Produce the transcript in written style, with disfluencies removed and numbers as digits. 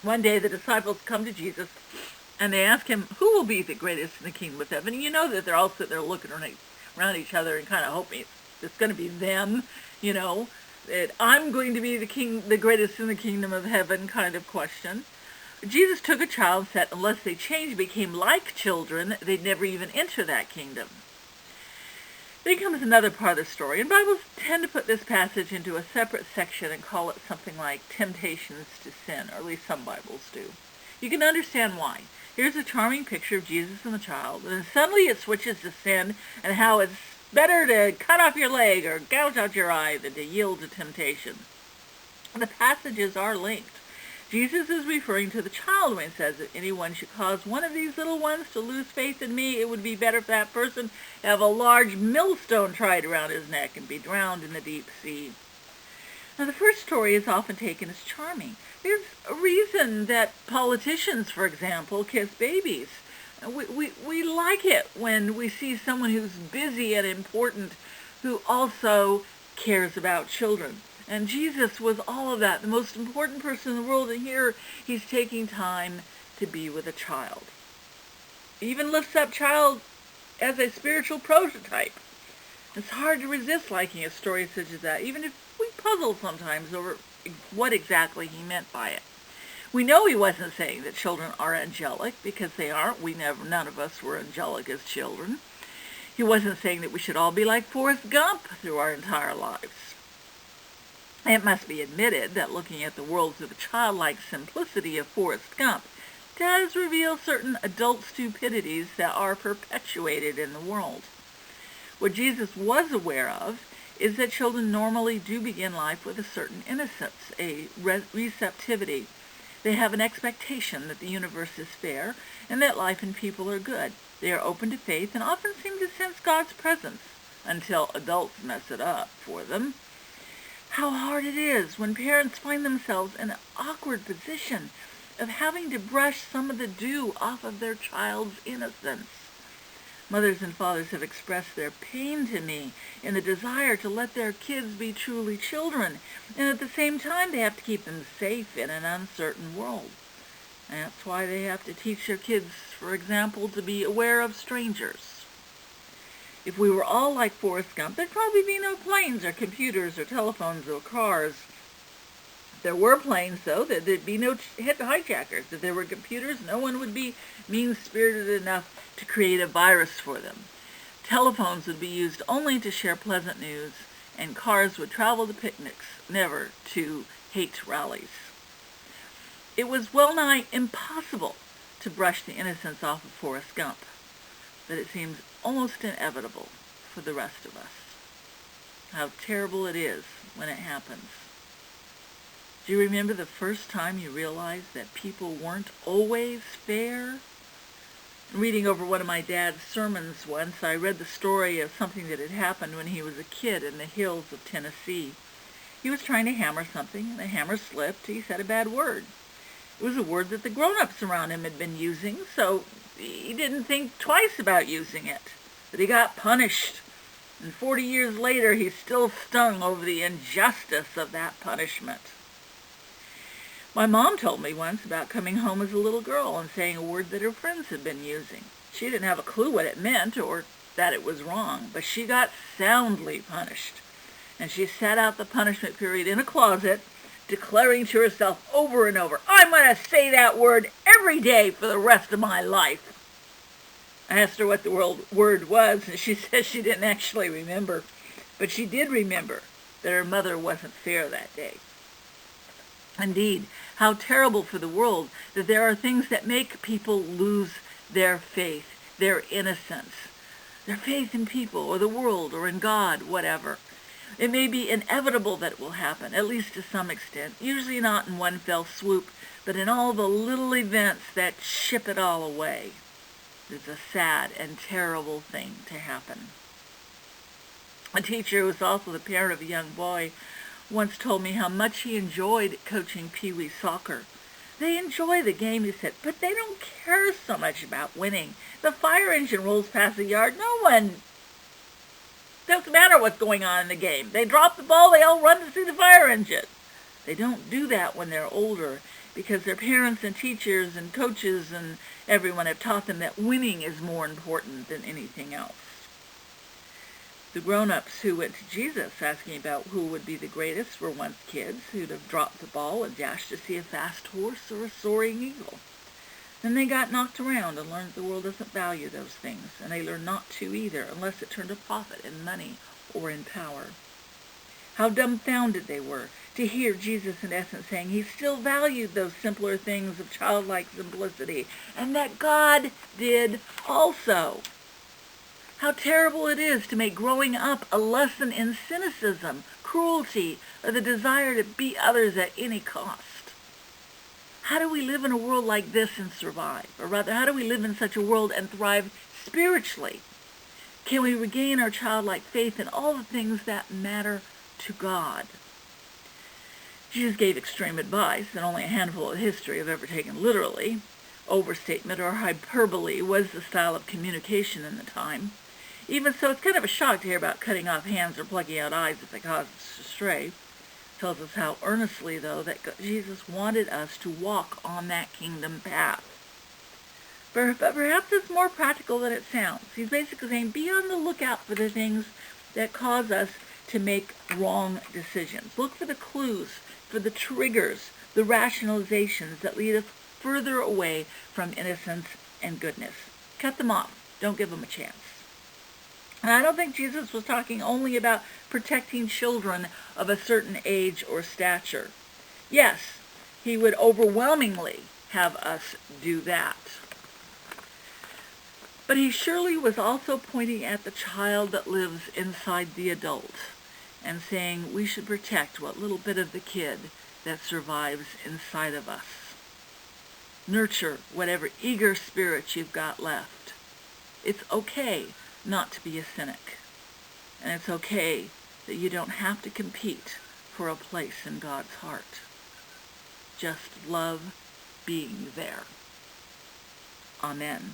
One day the disciples come to Jesus and they ask him, who will be the greatest in the kingdom of heaven? And you know that they're all sitting there looking around each other and kind of hoping it's going to be them, you know, that I'm going to be the greatest in the kingdom of heaven kind of question. Jesus took a child and said, unless they changed, became like children, they'd never even enter that kingdom. Then comes another part of the story, and Bibles tend to put this passage into a separate section and call it something like temptations to sin, or at least some Bibles do. You can understand why. Here's a charming picture of Jesus and the child, and then suddenly it switches to sin and how it's better to cut off your leg or gouge out your eye than to yield to temptation. The passages are linked. Jesus is referring to the child when he says that anyone should cause one of these little ones to lose faith in me, it would be better for that person to have a large millstone tied around his neck and be drowned in the deep sea. Now, the first story is often taken as charming. There's a reason that politicians, for example, kiss babies. We like it when we see someone who's busy and important who also cares about children. And Jesus was all of that, the most important person in the world, and here he's taking time to be with a child. He even lifts up child as a spiritual prototype. It's hard to resist liking a story such as that, even if we puzzle sometimes over what exactly he meant by it. We know he wasn't saying that children are angelic, because they aren't. None of us were angelic as children. He wasn't saying that we should all be like Forrest Gump through our entire lives. It must be admitted that looking at the world through the childlike simplicity of Forrest Gump does reveal certain adult stupidities that are perpetuated in the world. What Jesus was aware of is that children normally do begin life with a certain innocence, a receptivity. They have an expectation that the universe is fair and that life and people are good. They are open to faith and often seem to sense God's presence until adults mess it up for them. How hard it is when parents find themselves in an awkward position of having to brush some of the dew off of their child's innocence. Mothers and fathers have expressed their pain to me in the desire to let their kids be truly children, and at the same time they have to keep them safe in an uncertain world. And that's why they have to teach their kids, for example, to be aware of strangers. If we were all like Forrest Gump, there'd probably be no planes or computers or telephones or cars. If there were planes, though, there'd be no hijackers. If there were computers, no one would be mean-spirited enough to create a virus for them. Telephones would be used only to share pleasant news, and cars would travel to picnics, never to hate rallies. It was well-nigh impossible to brush the innocence off of Forrest Gump, but it seems almost inevitable for the rest of us. How terrible it is when it happens. Do you remember the first time you realized that people weren't always fair? Reading over one of my dad's sermons once, I read the story of something that had happened when he was a kid in the hills of Tennessee. He was trying to hammer something, and the hammer slipped. He said a bad word. It was a word that the grown-ups around him had been using, so he didn't think twice about using it. But he got punished, and 40 years later he's still stung over the injustice of that punishment. My mom told me once about coming home as a little girl and saying a word that her friends had been using. She didn't have a clue what it meant or that it was wrong, but she got soundly punished. And she sat out the punishment period in a closet, declaring to herself over and over, I'm going to say that word every day for the rest of my life. I asked her what the word was, and she said she didn't actually remember, but she did remember that her mother wasn't fair that day. Indeed, how terrible for the world that there are things that make people lose their faith, their innocence, their faith in people or the world or in God, whatever. It may be inevitable that it will happen, at least to some extent, usually not in one fell swoop, but in all the little events that chip it all away. It's a sad and terrible thing to happen. A teacher who was also the parent of a young boy once told me how much he enjoyed coaching Pee-wee soccer. They enjoy the game, he said, but they don't care so much about winning. The fire engine rolls past the yard. Doesn't matter what's going on in the game. They drop the ball, they all run to see the fire engine. They don't do that when they're older because their parents and teachers and coaches and everyone have taught them that winning is more important than anything else. The grown-ups who went to Jesus asking about who would be the greatest were once kids who'd have dropped the ball and dashed to see a fast horse or a soaring eagle. Then they got knocked around and learned the world doesn't value those things, and they learned not to either unless it turned to profit in money or in power. How dumbfounded they were to hear Jesus in essence saying he still valued those simpler things of childlike simplicity, and that God did also. How terrible it is to make growing up a lesson in cynicism, cruelty, or the desire to beat others at any cost. How do we live in a world like this and survive? Or rather, how do we live in such a world and thrive spiritually? Can we regain our childlike faith in all the things that matter to God? Jesus gave extreme advice that only a handful of history have ever taken literally. Overstatement or hyperbole was the style of communication in the time. Even so, it's kind of a shock to hear about cutting off hands or plucking out eyes if they cause us to stray. It tells us how earnestly, though, that Jesus wanted us to walk on that kingdom path. But perhaps it's more practical than it sounds. He's basically saying, be on the lookout for the things that cause us to make wrong decisions. Look for the clues, for the triggers, the rationalizations that lead us further away from innocence and goodness. Cut them off. Don't give them a chance. And I don't think Jesus was talking only about protecting children of a certain age or stature. Yes, he would overwhelmingly have us do that. But he surely was also pointing at the child that lives inside the adult and saying we should protect what little bit of the kid that survives inside of us. Nurture whatever eager spirit you've got left. It's okay not to be a cynic. And it's okay that you don't have to compete for a place in God's heart. Just love being there. Amen.